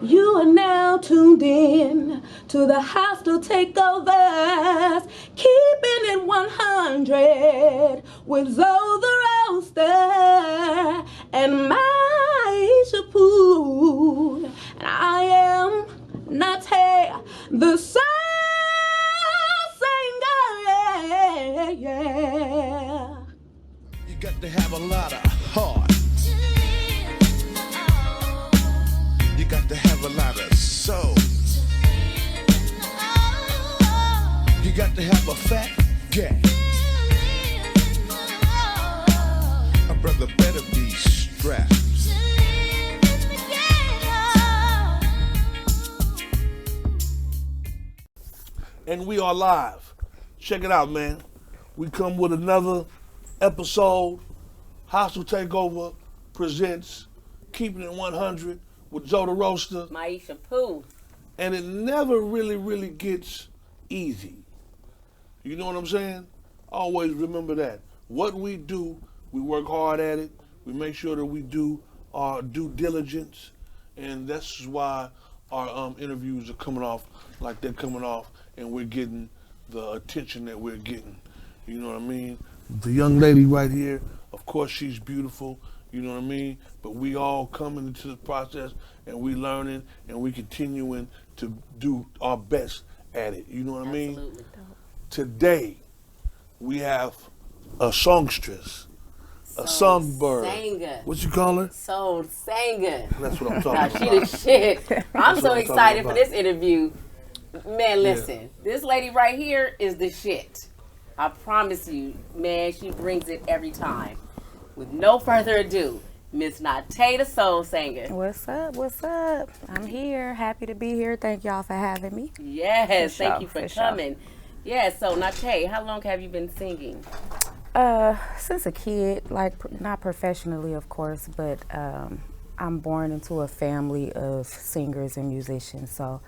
You are now tuned in to the hostile takeovers, keeping it 100 with Zoe the Roasta and Myisha Pooh. And I am NAH-TAY, the Soulsanger. Yeah. You got to have a lot of heart. You got to have a lot of soul. You got to have a fat gap. A brother better be strapped. And we are live. Check it out, man. We come with another episode. Hostile Takeover Presents Keeping It 100 with Zoe the Roasta. Myisha Pooh. And it never really gets easy. You know what I'm saying? Always remember that. What we do, we work hard at it. We make sure that we do our due diligence. And that's why our interviews are coming off like they're coming off, and we're getting the attention that we're getting. You know what I mean? The young lady right here, of course she's beautiful, you know what I mean? But we all coming into the process, and we learning, and we continuing to do our best at it. You know what I mean? Absolutely. Today, we have a songstress, a songbird. Soulsanger. What you call her? Soulsanger. That's what I'm talking Nah, about. she the shit. I'm so what I'm excited talking for this interview. Man, listen, Yeah. this lady right here is the shit. I promise you, man, she brings it every time. With no further ado, Miss NAH-TAY, the Soulsanger. What's up? What's up? I'm here. Happy to be here. Thank y'all for having me. Yes, For thank sure, you for for sure. coming. Yeah, so NAH-TAY, how long have you been singing? Since a kid, like not professionally, of course, but I'm born into a family of singers and musicians. So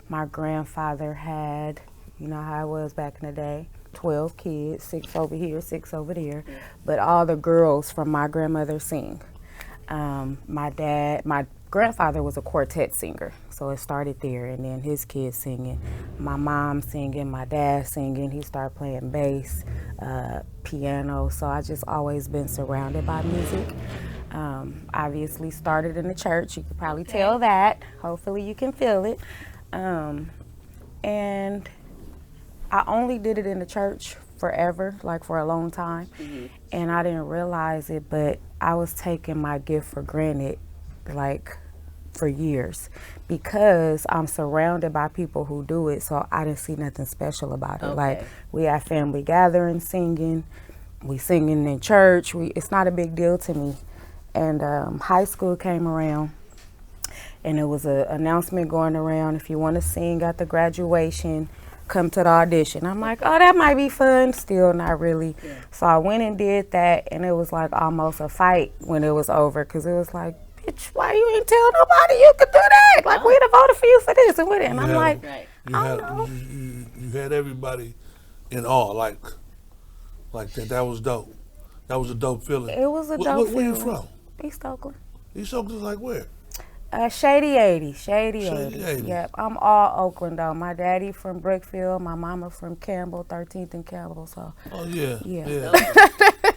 my grandfather had, you know how it was back in the day, 12 kids, 6 over here, 6 over there. But all the girls from my grandmother sing. My grandfather was a quartet singer, so it started there, and then his kids singing, my mom singing, my dad singing. He started playing bass, piano, so I just always been surrounded by music. Obviously started in the church, you could probably tell that. Hopefully you can feel it. And I only did it in the church forever, like for a long time, and I didn't realize it, but I was taking my gift for granted, like for years, because I'm surrounded by people who do it, so I didn't see nothing special about it. Like, we have family gatherings singing, we singing in church, it's not a big deal to me. And high school came around, and there was an announcement going around, if you want to sing at the graduation, come to the audition. I'm like, oh, that might be fun. Still not really. Yeah. So I went and did that, and it was like almost a fight when it was over, because it was like, bitch, why you ain't tell nobody you could do that? Like, we'd have voted for you for this and with it. And I'm like, you had everybody in awe, like that. That was dope. That was a dope feeling. It was a dope feeling. Where you from? East Oakland. East Oakland, like where? Shady 80. Shady 80. Yep, I'm all Oakland though. My daddy from Brookfield, my mama from Campbell, 13th and Campbell. So. Oh yeah. Yeah.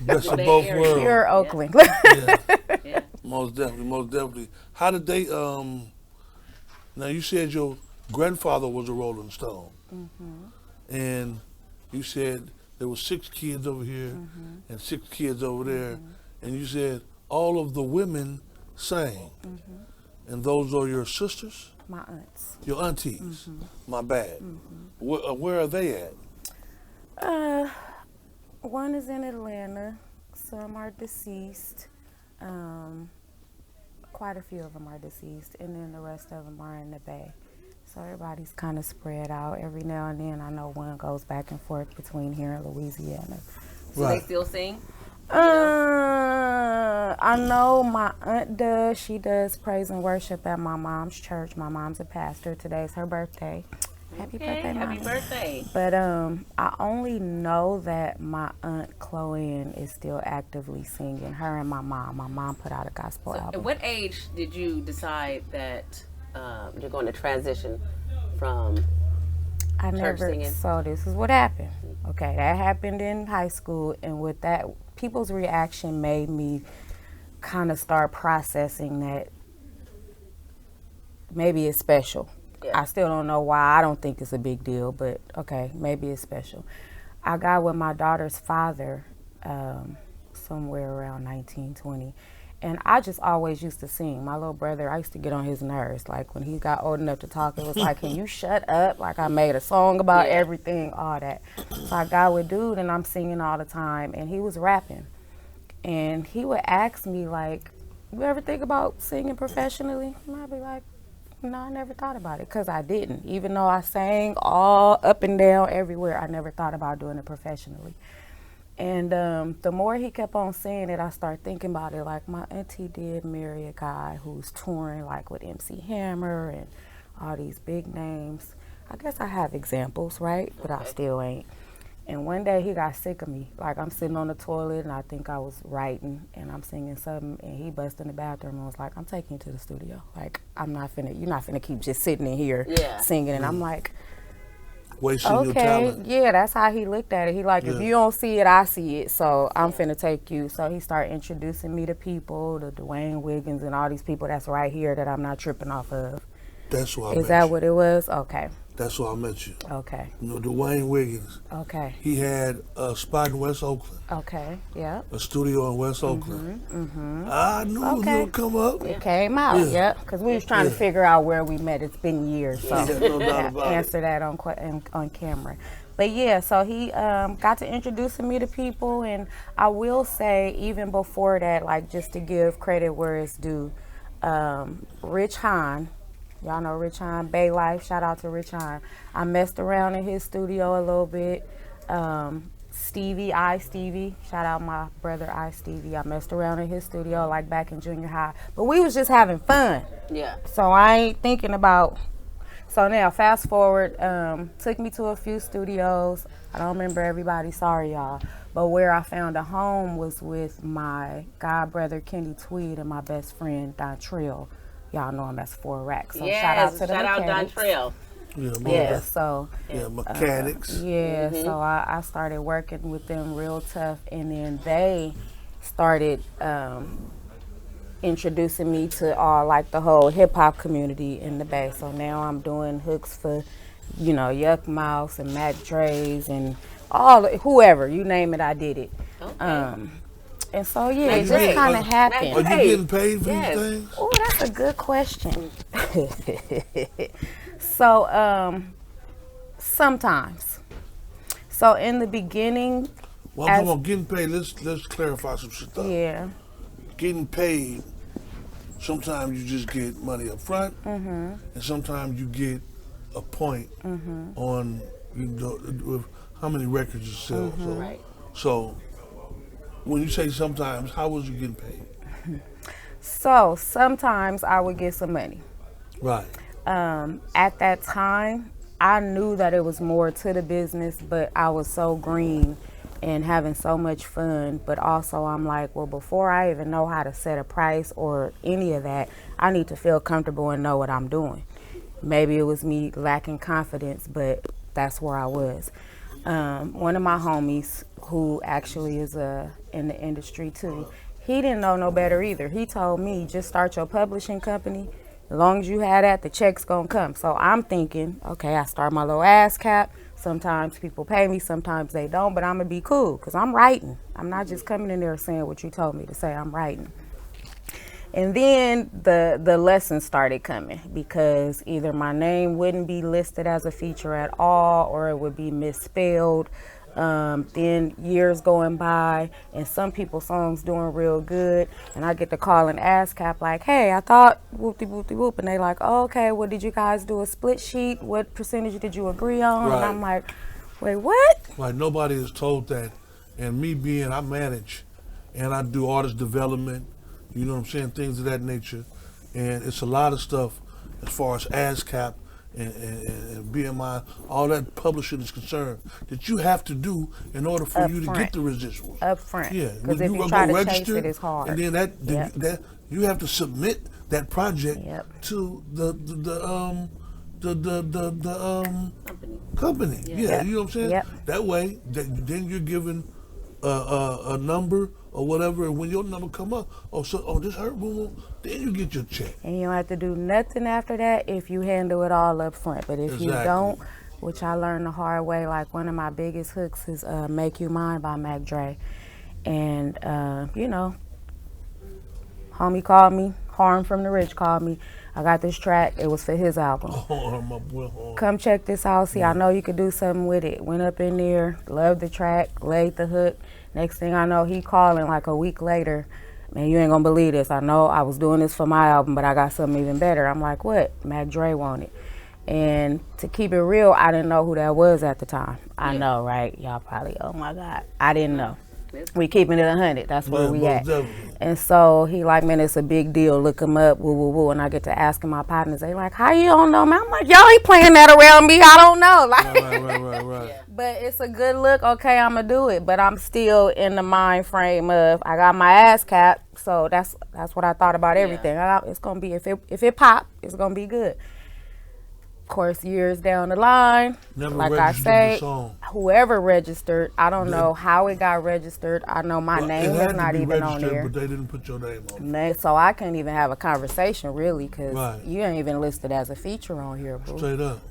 Best of both worlds. Pure Oakland. Yeah. Most definitely. How did they? Now you said your grandfather was a Rolling Stone, and you said there were 6 kids over here and 6 kids over there, and you said all of the women sang. And those are your sisters? My aunts. Your aunties? My bad. Where are they at? One is in Atlanta. Some are deceased. Quite a few of them are deceased. And then the rest of them are in the Bay. So everybody's kind of spread out. Every now and then I know one goes back and forth between here and Louisiana. So they still sing? I know my aunt does. She does praise and worship at my mom's church. My mom's a pastor. Today's her birthday. Happy Okay, birthday, happy Mama. birthday. But I only know that my aunt Chloe is still actively singing. Her and my mom. My mom put out a gospel So, album. at what age did you decide that you're going to transition from I church never. singing? So this is what happened. Okay, that happened in high school, and with that, people's reaction made me kind of start processing that maybe it's special. Yeah. I still don't know why. I don't think it's a big deal, but okay, maybe it's special. I got with my daughter's father somewhere around 1920, and I just always used to sing. My little brother, I used to get on his nerves. Like when he got old enough to talk, it was like, can you shut up? Like I made a song about everything, all that. So I got with dude, and I'm singing all the time, and he was rapping. And he would ask me like, you ever think about singing professionally? And I'd be like, no, I never thought about it, because I didn't. Even though I sang all up and down everywhere, I never thought about doing it professionally. And the more he kept on saying it, I started thinking about it. Like my auntie did marry a guy who's touring like with MC Hammer and all these big names. I guess I have examples, right? But I still ain't. And one day he got sick of me. Like I'm sitting on the toilet and I think I was writing and I'm singing something, and he busted in the bathroom and was like, I'm taking you to the studio. Like you're not finna keep just sitting in here singing. And I'm like, Wasting your talent. yeah, that's how he looked at it. He like, if you don't see it, I see it. So I'm finna take you. So he started introducing me to people, the Dwayne Wiggins and all these people that's right here that I'm not tripping off of. That's why I Is met that you. what it was? Okay. That's why I met you. Okay. You know, Dwayne Wiggins. Okay. He had a spot in West Oakland. Okay. Yeah. A studio in West Oakland. I knew it was Okay. gonna come up. It came out. Yeah. Because we was trying to figure out where we met. It's been years. So No doubt about it. answer that on camera. But yeah, so he got to introducing me to people, and I will say even before that, like just to give credit where it's due, Rich Hahn. Y'all know Rich Hahn, Bay Life. Shout out to Rich Hahn. I messed around in his studio a little bit. Stevie, shout out my brother Stevie. I messed around in his studio like back in junior high. But we was just having fun. Yeah. So I ain't thinking about. So now fast forward, took me to a few studios. I don't remember everybody, sorry y'all. But where I found a home was with my god brother Kenny Tweed and my best friend Dontrell. Y'all know him as 4 Racks. So shout out to the Mekanix. Dontrell. Yeah, So Mekanix. so I started working with them real tough, and then they started introducing me to all like the whole hip hop community in the Bay. So now I'm doing hooks for, Yuck Mouse and MAC DREs and all whoever you name it, I did it. Okay. And so it just Great. kind of happened. Are you getting paid for these things? Oh, that's a good question. So, sometimes. So in the beginning, Well, I'm talking about getting paid. Let's clarify some stuff. yeah, Getting paid. Sometimes you just get money up front, and sometimes you get a point on with how many records you sell. So, Right. so when you say sometimes, how was you getting paid? so sometimes I would get some money. Right. At that time, I knew that it was more to the business, but I was so green and having so much fun. But also I'm like, well, before I even know how to set a price or any of that, I need to feel comfortable and know what I'm doing. Maybe it was me lacking confidence, but that's where I was. One of my homies, who actually is in the industry too, he didn't know no better either. He told me, just start your publishing company. As long as you have that, the check's gonna come. So I'm thinking, okay, I start my little ASCAP. Sometimes people pay me, sometimes they don't, but I'm gonna be cool because I'm writing. I'm not just coming in there saying what you told me to say, I'm writing. And then the lessons started coming, because either my name wouldn't be listed as a feature at all, or it would be misspelled. Then years going by, and some people's songs doing real good, and I get the call and ASCAP like, hey, I thought whoop-de-whoop-de-whoop, and they like, oh, okay, well, did you guys do a split sheet? What percentage did you agree on? Right. And I'm like, wait, what? Like nobody is told that. And me being, I manage, and I do artist development, you know what I'm saying, things of that nature. And it's a lot of stuff as far as ASCAP and BMI, all that publishing is concerned, that you have to do in order for you to get the residuals. Up front. Yeah, Because if you try to chase it, it's hard. and then that you have to submit that project to the company. Yeah, you know what I'm saying? That way, then you're given a number or whatever, and when your number come up, this hurt, boom, then you get your check. And you don't have to do nothing after that if you handle it all up front. But if you don't, which I learned the hard way, like one of my biggest hooks is Make You Mine by MAC DRE. And, you know, homie called me, Harm from the Rich called me. I got this track, it was for his album. Come check this out, see, I know you could do something with it. Went up in there, loved the track, laid the hook. Next thing I know, he calling like a week later. Man, you ain't gonna believe this. I know I was doing this for my album, but I got something even better. I'm like, what? MAC DRE want it. And to keep it real, I didn't know who that was at the time. I know, right? Y'all probably, oh my God. I didn't know. We keeping it 100. That's where we at. And so he like, man, it's a big deal. Look him up, woo, woo, woo. And I get to asking my partners, they like, how you don't know, man? I'm like, y'all ain't playing that around me. I don't know. Like, Right. But it's a good look. Okay, I'm gonna do it. But I'm still in the mind frame of I got my ass capped. So that's what I thought about everything. It's gonna be if it pop, it's gonna be good. Of course, years down the line, like I say, whoever registered, I don't know how it got registered. I know my name is not even on there. But they didn't put your name on it. So I can't even have a conversation, really, because you ain't even listed as a feature on here, boo. Straight up.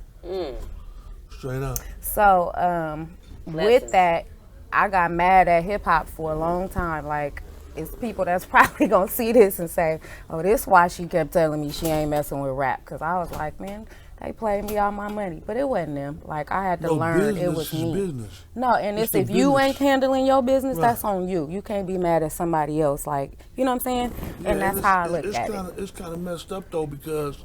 Straight up. So with that, I got mad at hip-hop for a long time. Like, it's people that's probably going to see this and say, oh, this why she kept telling me she ain't messing with rap. Because I was like, man, they played me all my money, but it wasn't them. Like, I had to learn it was me. Business. No, and it's if you ain't handling your business, that's on you. You can't be mad at somebody else. Like, you know what I'm saying? Yeah, and that's how I look at it. It's kind of messed up, though, because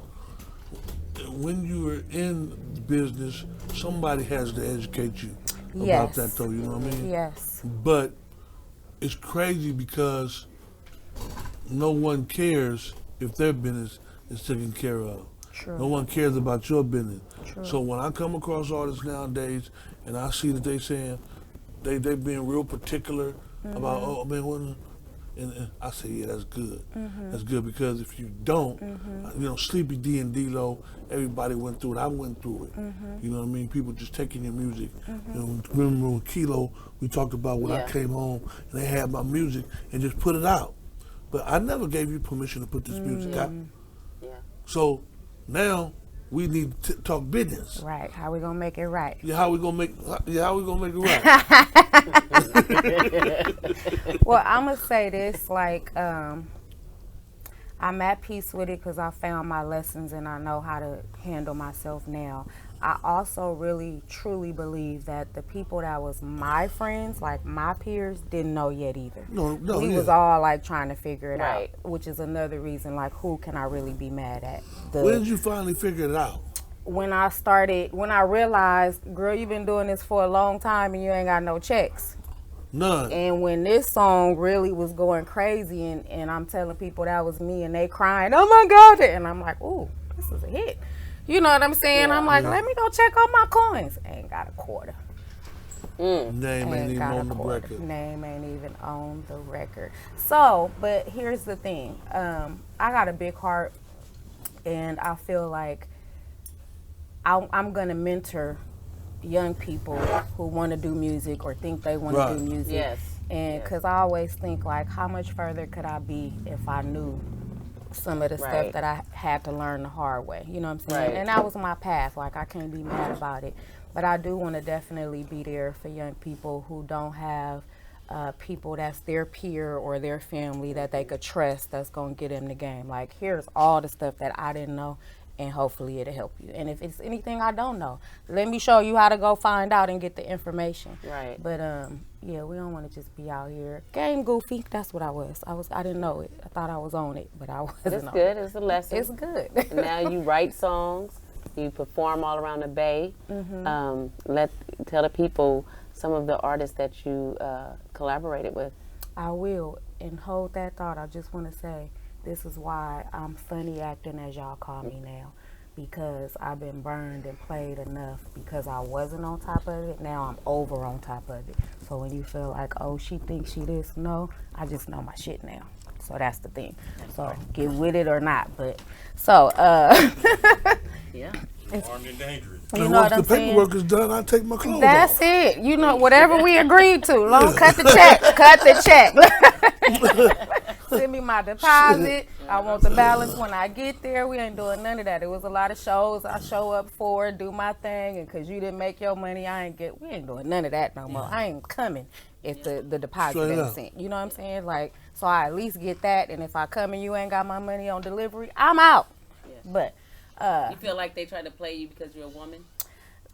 when you are in business, somebody has to educate you about that, though, you know what I mean? Yes. But it's crazy because no one cares if their business is taken care of. True. No one cares about your business. True. So when I come across artists nowadays and I see that they saying they being real particular about, oh man, and I say, yeah, that's good. That's good, because if you don't, you know, Sleepy D and D-Lo, everybody went through it. I went through it. You know what I mean? People just taking your music. You know, remember when Kilo, we talked about when I came home and they had my music and just put it out. But I never gave you permission to put this music out. Yeah. So now we need to talk business. Right. How we gonna make it right? Yeah, how we gonna make it right? Well, I'm gonna say this, like, I'm at peace with it because I found my lessons and I know how to handle myself now. I also really, truly believe that the people that was my friends, like my peers, didn't know yet either. We was all like trying to figure it out, which is another reason, like, who can I really be mad at? When did you finally figure it out? When I realized, girl, you've been doing this for a long time and you ain't got no checks. None. And when this song really was going crazy and I'm telling people that was me and they crying, oh my God, and I'm like, ooh, this is a hit. You know what I'm saying? I'm like, let me go check on my coins. Ain't got a quarter. Name ain't even on the record. Name ain't even on the record. So, but here's the thing. I got a big heart and I feel like I'm going to mentor young people who want to do music or think they want to do music. Yes. And because I always think, like, how much further could I be if I knew some of the stuff that I had to learn the hard way? You know what I'm saying? And that was my path. Like, I can't be mad about it. But I do want to definitely be there for young people who don't have people that's their peer or their family that they could trust that's going to get in the game. Like, here's all the stuff that I didn't know, and hopefully it'll help you. And if it's anything I don't know, let me show you how to go find out and get the information. Right. But yeah, we don't want to just be out here game goofy. That's what I was. I didn't know it. I thought I was on it, but I wasn't. It's good. It's a lesson. It's good. Now you write songs. You perform all around the Bay. Tell the people some of the artists that you collaborated with. I will. And hold that thought. I just want to say, this is why I'm funny acting, as y'all call me now. because I've been burned and played enough because I wasn't on top of it. Now I'm over on top of it. So when you feel like, oh, she thinks she this, no, I just know my shit now. So that's the thing. So get with it or not. But so Yeah. Armed and dangerous. you And know once what the I'm saying? paperwork is done, I take my clothes That's off. it. You know, whatever we agreed to. Long cut the check. Cut the check. Send me my deposit. I want the balance when I get there. We ain't doing none of that. It was a lot of shows I show up for, do my thing, and because you didn't make your money, we ain't doing none of that no more. I ain't coming if the deposit Straight ain't up. sent. You know what I'm saying? Like, so I at least get that, and if I come and you ain't got my money on delivery, I'm out. But You feel like they tried to play you because you're a woman?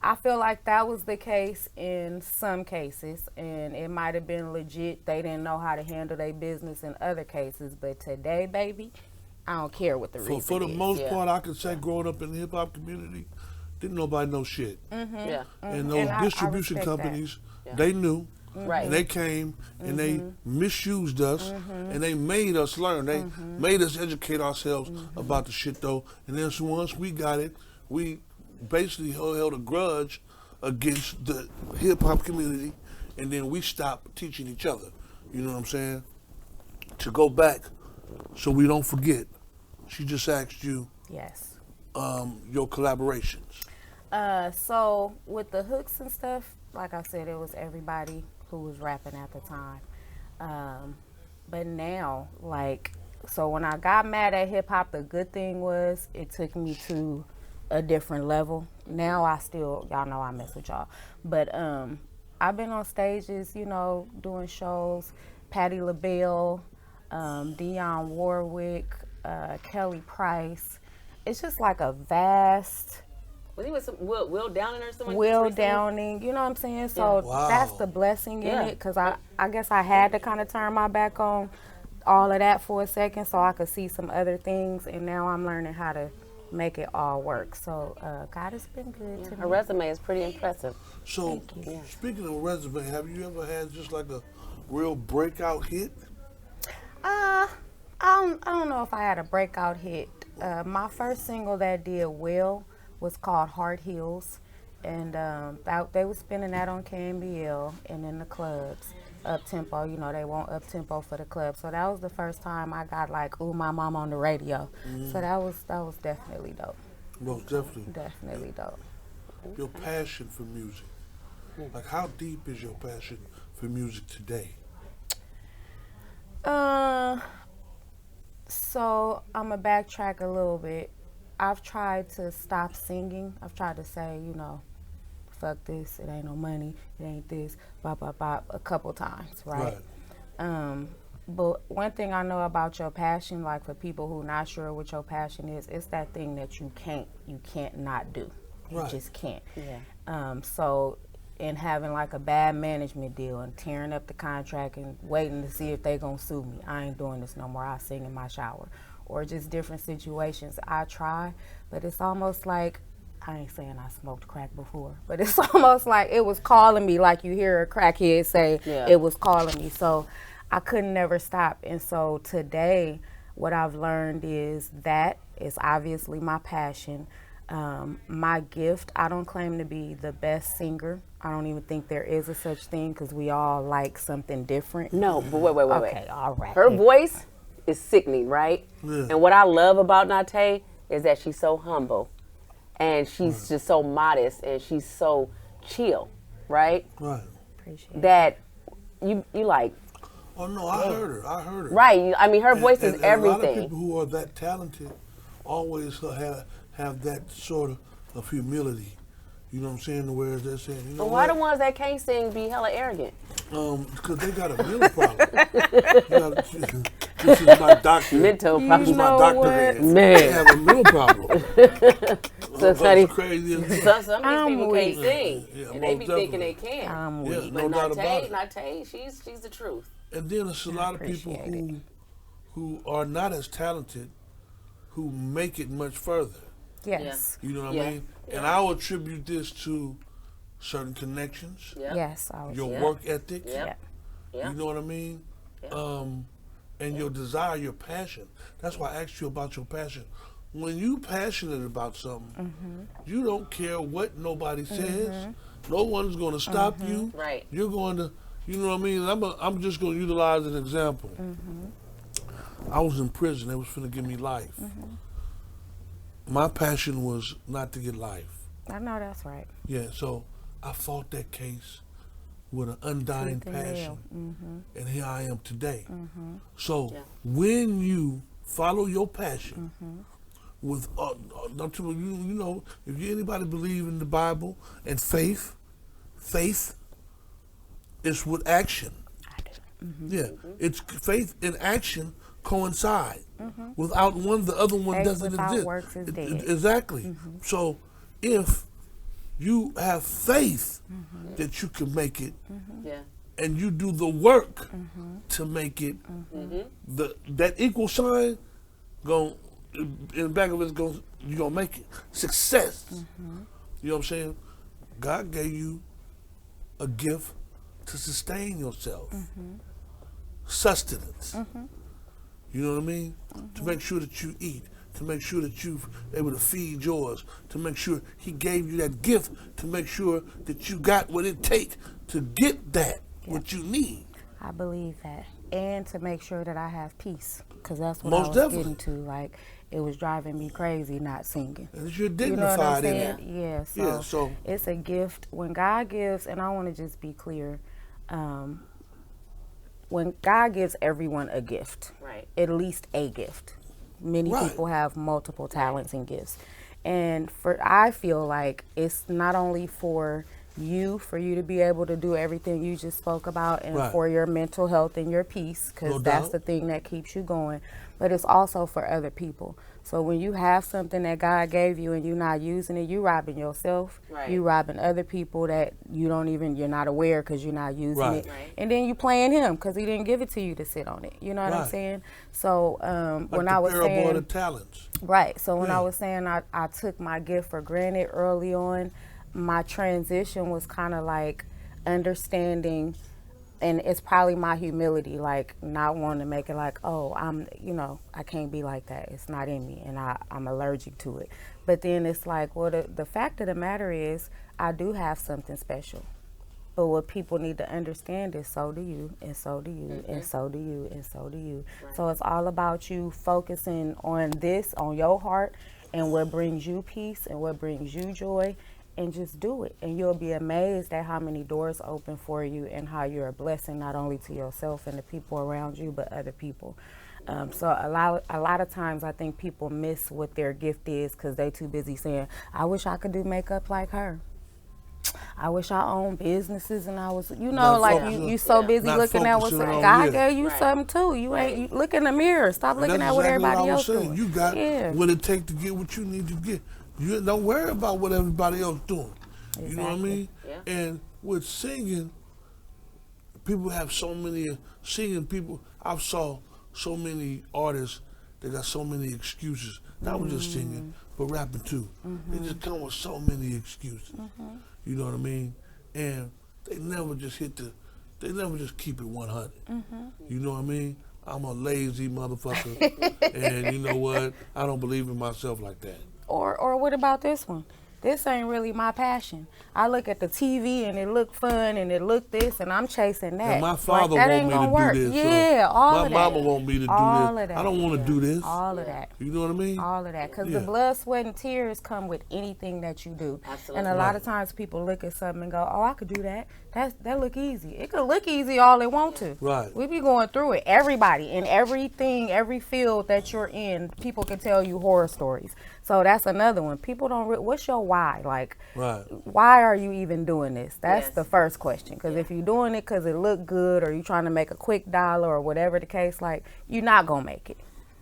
I feel like that was the case in some cases, and it might have been legit. They didn't know how to handle their business in other cases. But today, baby, I don't care what the reason For the is. most part, I could say growing up in the hip hop community, didn't nobody know shit. Yeah. And those And I distribution respect that. companies, they knew. Right. And they came and they misused us and they made us learn. They made us educate ourselves about the shit though. And then so once we got it, we basically held a grudge against the hip hop community, and then we stopped teaching each other. You know what I'm saying? To go back so we don't forget, she just asked you Yes. your collaborations. So with the hooks and stuff, like I said, it was everybody who was rapping at the time. But now, like, so when I got mad at hip hop, the good thing was it took me to a different level. Now I still, y'all know I mess with y'all, but I've been on stages, you know, doing shows. Patti LaBelle, Dionne Warwick, Kelly Price. It's just like a vast. Was he with some Will Downing or someone? Will recently? Downing, you know what I'm saying? So Wow. that's the blessing in Yeah. it, because I guess I had to kind of turn my back on all of that for a second so I could see some other things, and now I'm learning how to make it all work. So God has been good to Her me. resume is pretty impressive. So, speaking of resume, have you ever had just like a real breakout hit? I don't know if I had a breakout hit. My first single that did well was called Heart Heals, and they were spinning that on KMBL and in the clubs, up tempo. You know, they want up tempo for the club. So that was the first time I got like, "Ooh, my mom on the radio." So that was definitely dope. Most definitely. Definitely dope. Your passion for music. Like, how deep is your passion for music today? So I'm gonna backtrack a little bit. I've tried to stop singing. I've tried to say, you know, fuck this, it ain't no money, it ain't this, bop, bop, bop, a couple times, right? But one thing I know about your passion, like for people who not sure what your passion is, it's that thing that you can't not do. You Right. just can't. Yeah. So in having like a bad management deal and tearing up the contract and waiting to see if they gonna sue me, I ain't doing this no more, I sing in my shower. Or just different situations. I try, but it's almost like, I ain't saying I smoked crack before, but it's almost like it was calling me, like you hear a crackhead say, it was calling me. So I couldn't never stop. And so today, what I've learned is that is obviously my passion. My gift, I don't claim to be the best singer. I don't even think there is a such thing, because we all like something different. No, but wait. Okay, all right. Her voice is sickening, right? Yeah. And what I love about NAH-TAY is that she's so humble, and she's just so modest, and she's so chill, right? Right. Appreciate it. That you like, Oh, no, I heard her. right? I mean, her voice is And a lot of everything. people who are that talented always have that sort of humility. You know what I'm saying? Whereas they're saying, you know But why the what? ones that can't sing be hella arrogant? Because they got a mental problem. This is my doctor. Mental This is problem. my know doctor what? man. Man. They have a mental problem. So, That's honey, crazy. Some of these I'm people weak. can't sing, Yeah, and they most be thinking they definitely. can. I'm Yeah, weak. no But doubt about it. NAH-TAY, she's the truth. And then there's a lot of people appreciate who are not as talented who make it much further. Yes. You know what Yeah. I mean? And I will attribute this to certain connections, Yep. Yes. I was. your Yeah. work ethic. Yep. Yeah. You know what I mean? Yeah. And your desire, your passion. That's why I asked you about your passion when you passionate about something, you don't care what nobody says. No one's going to stop you. Right. You're going to, you know what I mean? I'm just going to utilize an example. I was in prison. They was finna give me life. My passion was not to get life. I know that's right. Yeah, so I fought that case with an undying passion. And here I am today. So when you follow your passion with, you know, if anybody believe in the Bible and faith is with action. I do. Yeah, it's faith and action coincide. Without one, the other one Faith doesn't without exist. works is dead. Exactly. So if you have faith that you can make it, and you do the work to make it, that equal sign in the back of it goes, you're gonna make it. Success. You know what I'm saying? God gave you a gift to sustain yourself. Sustenance. You know what I mean? To make sure that you eat, to make sure that you're able to feed yours, to make sure he gave you that gift, to make sure that you got what it takes to get that, what you need. I believe that. And to make sure that I have peace, because that's what Most I was definitely. getting to. Like, it was driving me crazy not singing. And you're You know what I'm dignified in saying? it. Yeah, so, Yeah, so it's a gift. When God gives, and I want to just be clear, when God gives everyone a gift, Right. at least a gift. Many Right. people have multiple talents and gifts. And I feel like it's not only for you to be able to do everything you just spoke about, and Right. for your mental health and your peace, because No that's doubt. the thing that keeps you going, but it's also for other people. So when you have something that God gave you and you're not using it, you robbing yourself. Right. You robbing other people that you're not aware because you're not using Right. it. Right. And then you playing him because he didn't give it to you to sit on it. You know what I'm Right. saying? So like when the I was parable of the saying, talents. right. So when Yeah. I was saying I took my gift for granted early on, my transition was kind of like understanding, and it's probably my humility, like not wanting to make it like, oh, I can't be like that. It's not in me, and I'm allergic to it. But then it's like, well, the fact of the matter is, I do have something special. But what people need to understand is so do you, and so do you, and so do you, and so do you. Right. So it's all about you focusing on this, on your heart, and what brings you peace and what brings you joy, and just do it. And you'll be amazed at how many doors open for you and how you're a blessing not only to yourself and the people around you, but other people. So a lot of times I think people miss what their gift is because they too busy saying, I wish I could do makeup like her. I wish I owned businesses and I was, Not like focusing- you so busy not looking at what's focusing on God you. gave you Right. something too. You look in the mirror. Stop And looking that's at what exactly everybody I was else saying. doing. You got Yeah. what it takes to get what you need to get. You don't worry about what everybody else doing. You know what I Exactly. mean? Yeah. And with singing, people have so many singing people. I've saw so many artists that got so many excuses. Not with just singing, but rapping too. They just come with so many excuses. You know what I mean? And they never just they never just keep it 100. You know what I mean? I'm a lazy motherfucker, and you know what? I don't believe in myself like that. Or what about this one? This ain't really my passion. I look at the TV and it look fun and it look this and I'm chasing that. And my father that want ain't me gonna to work. do this. Yeah, all my of that. mama want me to do All this. of that. I don't want to do this. All of that. You know what I mean? All of that. Because Yeah. the blood, sweat, and tears come with anything that you do. Absolutely. And a lot of times people look at something and go, oh, I could do that. That look easy. It could look easy all they want to. Right. We be going through it. Everybody, in everything, every field that you're in, people can tell you horror stories. So that's another one. People don't, what's your why? Like, Right. why are you even doing this? That's Yes. the first question. Because if you're doing it because it look good or you're trying to make a quick dollar or whatever the case, like, you're not going to make it.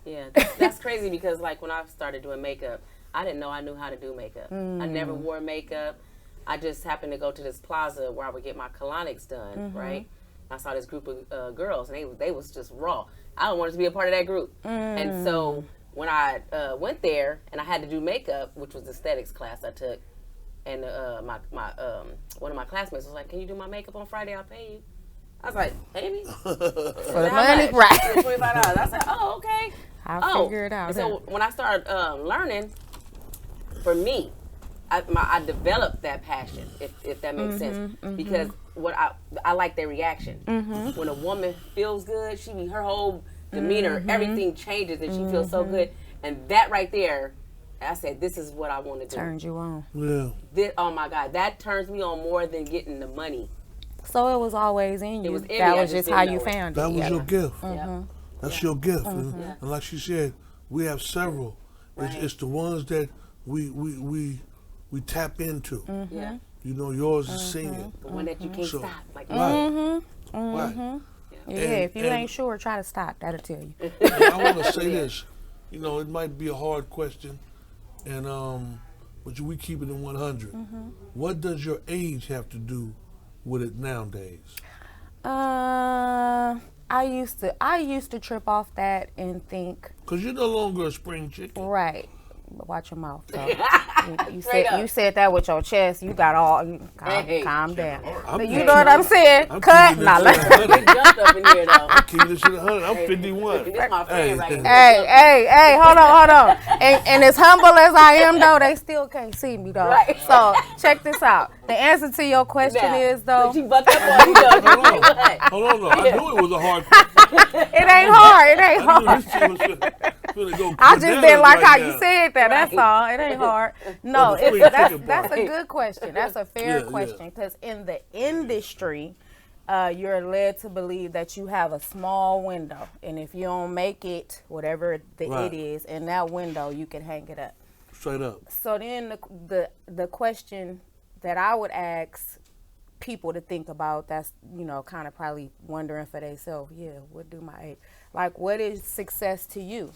Yeah, that's crazy because like when I started doing makeup, I didn't know I knew how to do makeup. I never wore makeup. I just happened to go to this plaza where I would get my colonics done, right? I saw this group of girls and they was just raw. I wanted to be a part of that group. And so when I went there and I had to do makeup, which was aesthetics class I took, and my one of my classmates was like, "Can you do my makeup on Friday? I'll pay you." I was like, "Pay me?" For the money, right. $25. I said, "Oh, okay." I'll figure it out. So when I started learning, for me, I developed that passion, if that makes sense, because what I like their reaction. When a woman feels good, her whole demeanor, everything changes, and she feels so good, and that right there, I said, this is what I want to do. Turns you on. Yeah. Oh my God, that turns me on more than getting the money. So it was always in you. It was in that me, was just how you found it. That was your gift. That's your gift. Yeah. And like she said, we have several. It's the ones that we tap into. Yeah. You know, yours is singing. The one that you can't stop. Like, Right. Yeah, if you ain't sure, try to stop. That'll tell you. I want to say this. You know, it might be a hard question, and but we keep it in 100. What does your age have to do with it nowadays? I used to trip off that and think. Because you're no longer a spring chicken. Right. Watch your mouth, though. you said that with your chest. You got all. Calm down. You know what I'm saying? Cut. Nah, we jumped up in here though. I'm keeping this shit 100. I'm 51. This my friend right here. Hey, hold on. And as humble as I am, though, they still can't see me, though. Right. So check this out. The answer to your question is, though. But you bucked up on you, though. Hold on. I knew it was a hard question. It ain't hard. I just didn't like how you said that. That's all. It ain't hard. No, that's a good question. That's a fair question, because in the industry, you're led to believe that you have a small window, and if you don't make it, whatever it is, in that window, you can hang it up. Straight up. So then the question that I would ask people to think about, that's, you know, kind of probably wondering for themselves, what do my age? Like, what is success to you?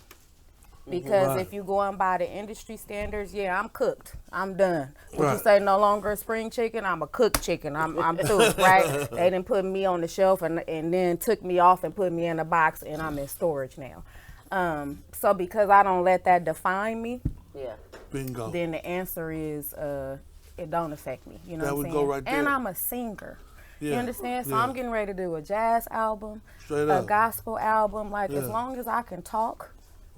Because if you going by the industry standards, I'm cooked. I'm done. When you say no longer a spring chicken, I'm a cooked chicken. I'm through, right? They didn't put me on the shelf and then took me off and put me in a box, and I'm in storage now. So because I don't let that define me, bingo. Then the answer is it don't affect me. You know that what I'm would saying? go right there. And I'm a singer. You understand? So I'm getting ready to do a jazz album, a gospel album. Like, as long as I can talk,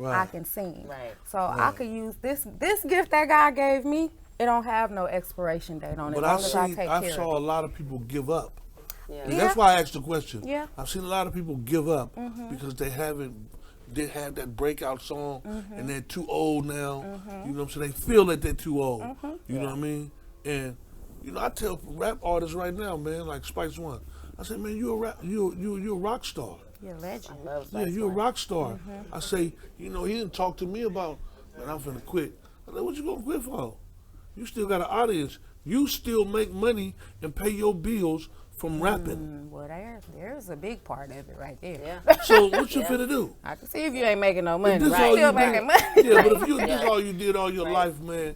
I can sing. So I could use this gift that God gave me. It don't have no expiration date on it. But I saw a lot of people give up. And that's why I asked the question. I've seen a lot of people give up because they didn't have that breakout song, and they're too old now. You know what I'm saying? They feel that they're too old. You know what I mean? And you know, I tell rap artists right now, man, like Spice One, I say, man, you're a rock star. You're a legend. You're a rock star. I say, you know, he didn't talk to me about, man, I'm finna quit. I said, what you gonna quit for? You still got an audience. You still make money and pay your bills from rapping. Well, there's a big part of it right there. So what you finna do? I can see if you ain't making no money. Still making money. But if this all you did all your life, man,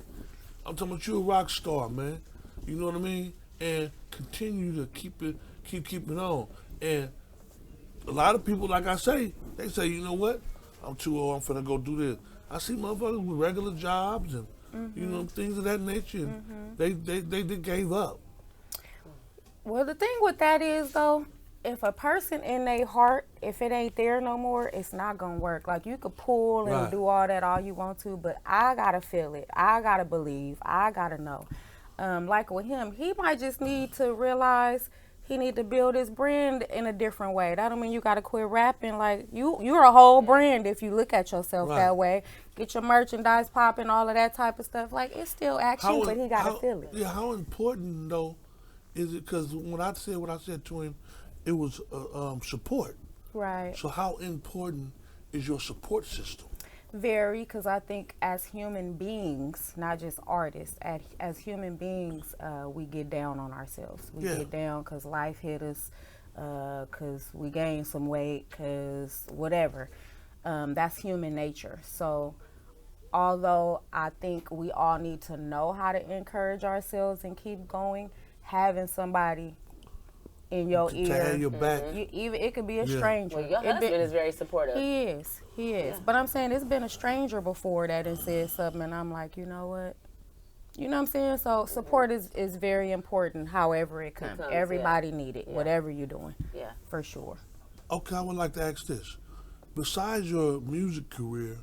I'm talking about you a rock star, man. You know what I mean? And continue to keep it on. And a lot of people, like I say, they say, you know what? I'm too old. I'm finna go do this. I see motherfuckers with regular jobs and you know, things of that nature. And they gave up. Well, the thing with that is, though, if a person in their heart, if it ain't there no more, it's not gonna work. Like, you could pull and do all that all you want to, but I gotta feel it. I gotta believe. I gotta know. Like with him, he might just need to realize he need to build his brand in a different way. That don't mean you gotta quit rapping. Like, you're a whole brand if you look at yourself that way. Get your merchandise popping, all of that type of stuff. Like, it's still action, but he gotta feel it. Yeah, how important though is it? Because when I said what I said to him, it was support. Right. So how important is your support system? Very, because I think as human beings, not just artists, as human beings, we get down on ourselves. We get down because life hit us, because we gained some weight, because whatever. That's human nature. So although I think we all need to know how to encourage ourselves and keep going, having somebody in your ear, to have your back. Even it could be a stranger. Well, your husband is very supportive. He is. Yeah. But I'm saying it's been a stranger before that and said something, and I'm like, you know what? You know what I'm saying? So support is very important. However it comes, everybody need it. Whatever you're doing. Yeah. For sure. Okay, I would like to ask this: besides your music career,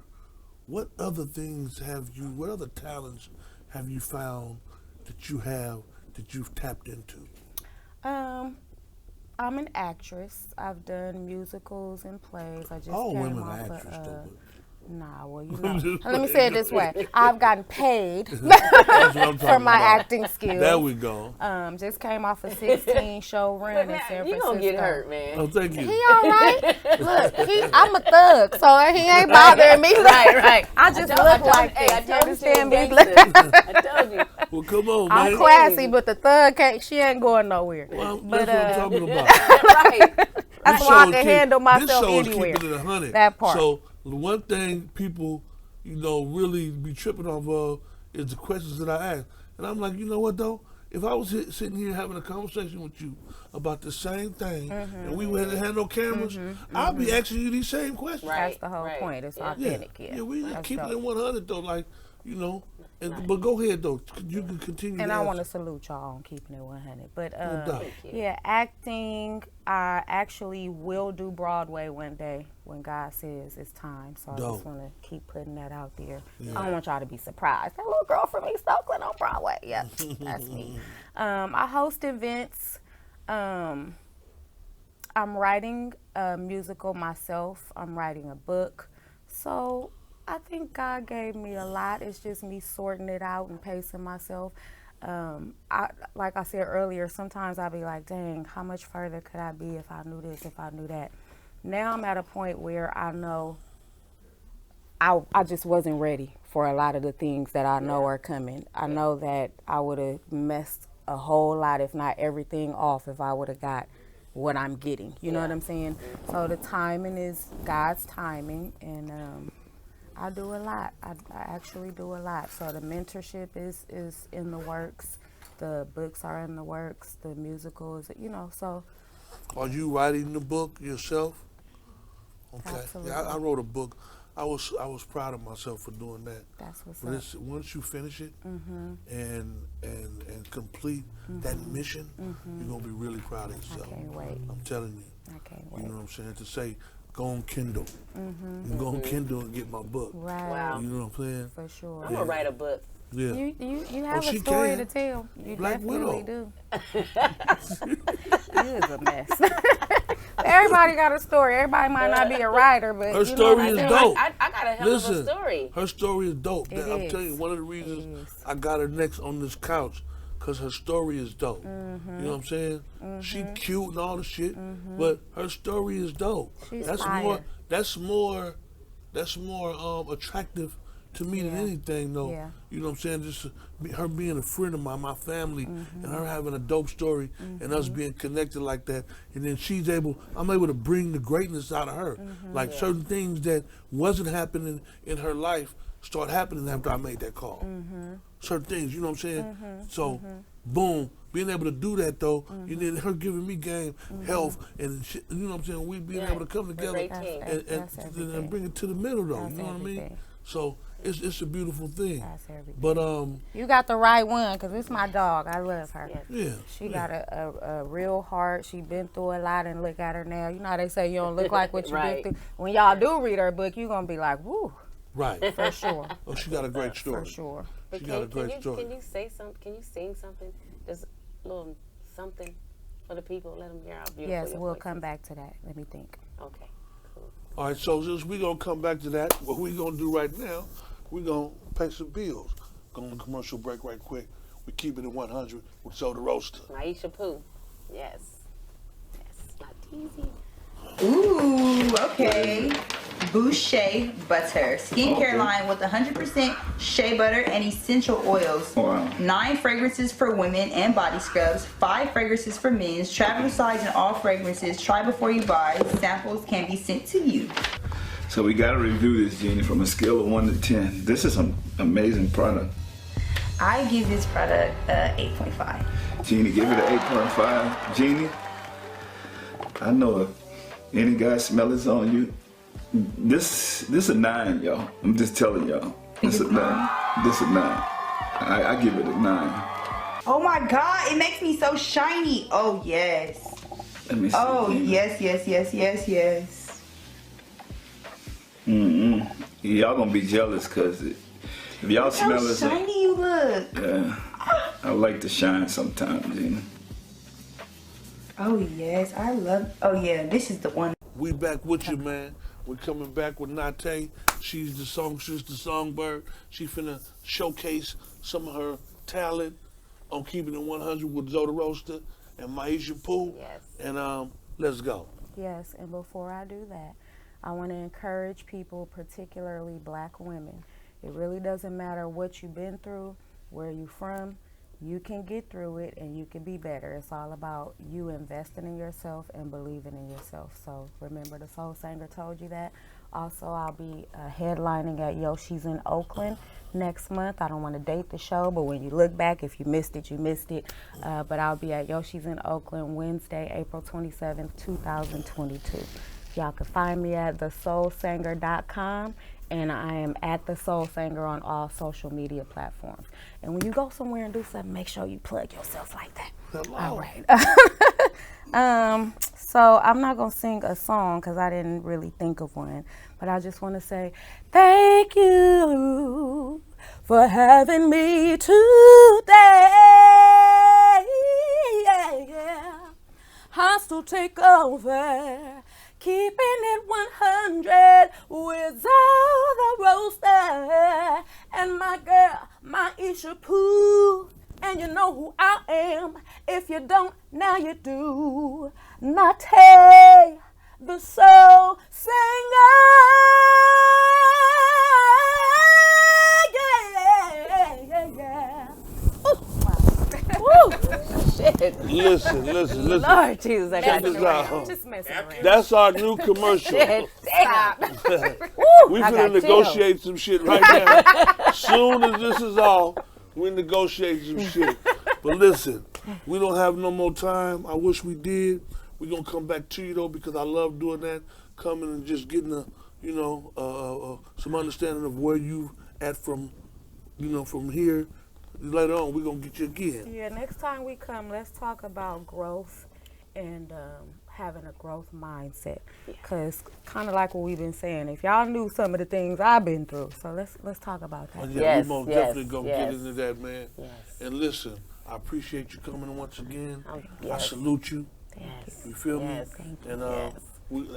what other what other talents have you found that you've tapped into? I'm an actress. I've done musicals and plays. I just All came women off are actors, though. Nah, well, you know. Let me say it this way. I've gotten paid That's what I'm for my about. acting skills. There we go. Just came off a 16-show run in San Francisco. You gonna get hurt, man. Oh, thank you. He all right. Look, I'm a thug, so he ain't bothering me. Right. I just look like this. I You told understand me? you. I told you. Well, come on, I'm man. classy, but the thug can't. She ain't going nowhere. Well, But, that's what I'm talking about. Right. That's This why I show can is handle myself This show anywhere. is keeping it 100. That part. So the one thing people, really be tripping off of is the questions that I ask. And I'm like, you know what though? If I was sitting here having a conversation with you about the same thing, and we had no cameras, I'd be asking you these same questions. That's the whole point. It's authentic. Yeah, we That's keep dope. it 100 though, like, but go ahead though. You can continue. And to I ask. want to salute y'all on keeping it 100. But doubt. yeah, acting. I actually will do Broadway one day when God says it's time. So I Dope. just want to keep putting that out there. I don't want y'all to be surprised. That little girl from East Oakland on Broadway. Yep, that's me. I host events. I'm writing a musical myself. I'm writing a book. So I think God gave me a lot. It's just me sorting it out and pacing myself. Like I said earlier, sometimes I'll be like, dang, how much further could I be if I knew this, if I knew that? Now I'm at a point where I know I just wasn't ready for a lot of the things that I know are coming. I know that I would have messed a whole lot, if not everything, off if I would have got what I'm getting. You know what I'm saying? So the timing is God's timing, and I do a lot. I actually do a lot. So the mentorship is in the works. The books are in the works. The musicals, so. Are you writing the book yourself? Okay. Absolutely. Yeah, I wrote a book. I was proud of myself for doing that. That's what's But up. once you finish it and complete that mission, you're gonna be really proud of yourself. I can't wait. I'm telling you. I can't wait. You know what I'm saying? To say, go on Kindle. You go on Kindle and get my book. Right. Wow. You know what I'm saying? For sure. I'm gonna write a book. Yeah. You have she a story can. to tell. You Black definitely Widow. do. You is a mess. Everybody got a story. Everybody might not be a writer, but Her story is dope. I got a hell of a story. Her story is dope. It I'm is. telling you, one of the reasons I got her next on this couch, because her story is dope. You know what I'm saying? She cute and all the shit, but her story is dope. She's That's fire. more attractive to me than anything, though. Yeah. You know what I'm saying? Just her being a friend of my family, and her having a dope story, and us being connected like that, and then I'm able to bring the greatness out of her. Like certain things that wasn't happening in her life start happening after I made that call. Certain things, you know what I'm saying? So, boom, being able to do that though, and then her giving me game, health, and shit, you know what I'm saying? We being able to come together great team. That's and everything. bring it to the middle though. That's You know what I mean? everything. So it's a beautiful thing. That's everything. But You got the right one, because it's my dog. I love her. yeah, She got a real heart. She been through a lot, and look at her now. You know how they say you don't look like what you Right. been through. When y'all do read her book, you're going to be like, woo, right. for sure. Oh, she got a great story. For sure. But She got a great story. Can you say something? Can you sing something? Just a little something for the people. Let them hear how beautiful. Yes, your we'll voice come is. back to that. Let me think. Okay. Cool. All right, so since we're going to come back to that, what we're going to do right now, we're going to pay some bills. Going to commercial break right quick. We keep it at 100 with Soda Roasta. Myisha Pooh. Yes. Not easy. Ooh, okay. Boo Shea Butter. Skincare line with 100% shea butter and essential oils. Wow. 9 fragrances for women and body scrubs. 5 fragrances for men's. Travel size in all fragrances. Try before you buy. Samples can be sent to you. So we got to review this, Jeannie, from a scale of 1 to 10. This is an amazing product. I give this product 8.5. Jeannie, give it an 8.5. Jeannie, I know if any guy smell this on you, this a 9, y'all. I'm just telling y'all. This a 9. This a 9. I give it a 9. Oh my God, it makes me so shiny. Oh yes. Let me see. Oh Jeannie. yes, yes, yes, yes, yes. y'all gonna be jealous because if y'all smell How it, shiny you look. yeah, I like to shine sometimes, Gina. Oh yes, I love. Oh yeah, this is the one. We back with you, man. We're coming back with NAH-TAY. She's the songstress, the songbird. She finna showcase some of her talent on Keepin It 100 with Roasta and Myisha Pooh. Yes. And let's go. Yes, and before I do that, I want to encourage people, particularly black women. It really doesn't matter what you've been through, where you're from. You can get through it and you can be better. It's all about you investing in yourself and believing in yourself. So remember, the Soulsanger told you that. Also, I'll be headlining at Yoshi's in Oakland next month. I don't want to date the show, but when you look back, if you missed it, you missed it. But I'll be at Yoshi's in Oakland Wednesday, April 27th, 2022. Y'all can find me at thesoulsanger.com. And I am at The Soulsanger on all social media platforms. And when you go somewhere and do something, make sure you plug yourself like that. Hello. All right. So I'm not going to sing a song because I didn't really think of one. But I just want to say thank you for having me today. Yeah. Hostile takeover. Keeping it 100 with all the Roasta and my girl, Myisha Pooh. And you know who I am. If you don't, now you do. NAH-TAY, the soul singer. Yeah. Woo! Shit. Listen. Lord Jesus, I got Check you. this out. Just messing around. That's our new commercial. Shit, damn. We I finna got negotiate some shit right now. Soon as this is off, we negotiate some shit. But listen, we don't have no more time. I wish we did. We're gonna come back to you though because I love doing that. Coming and just getting some understanding of where you at from, from here. Later on, we're gonna get you again. Yeah, next time we come, let's talk about growth and having a growth mindset. Because kind of like what we've been saying, if y'all knew some of the things I've been through, so let's talk about that. Yeah, Yes, we most yes, definitely gonna yes. get into that, man. Yes. And listen, I appreciate you coming once again. I Yes. salute you. Yes. You feel Yes. me? And Yes.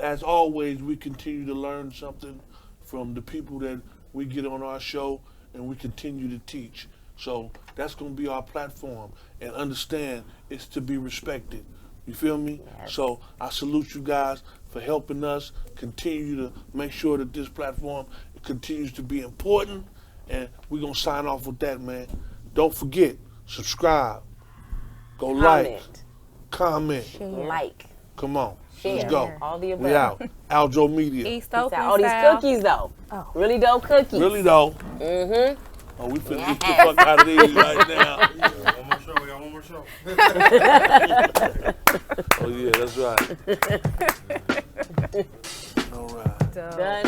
as always, we continue to learn something from the people that we get on our show, and we continue to teach. So that's going to be our platform, and understand it's to be respected. You feel me? Yes. So I salute you guys for helping us continue to make sure that this platform continues to be important, and we're going to sign off with that, man. Don't forget, subscribe, go like, comment. Like. Come on, Share. let's go. All the above. We out. Aljo Media. East All Oakland these style. cookies though. Oh. Really dope cookies. Really though. Mm-hmm. Oh, we finna get the fuck out of these right now. One more show. We got one more show. Oh yeah, that's right. All right. Done.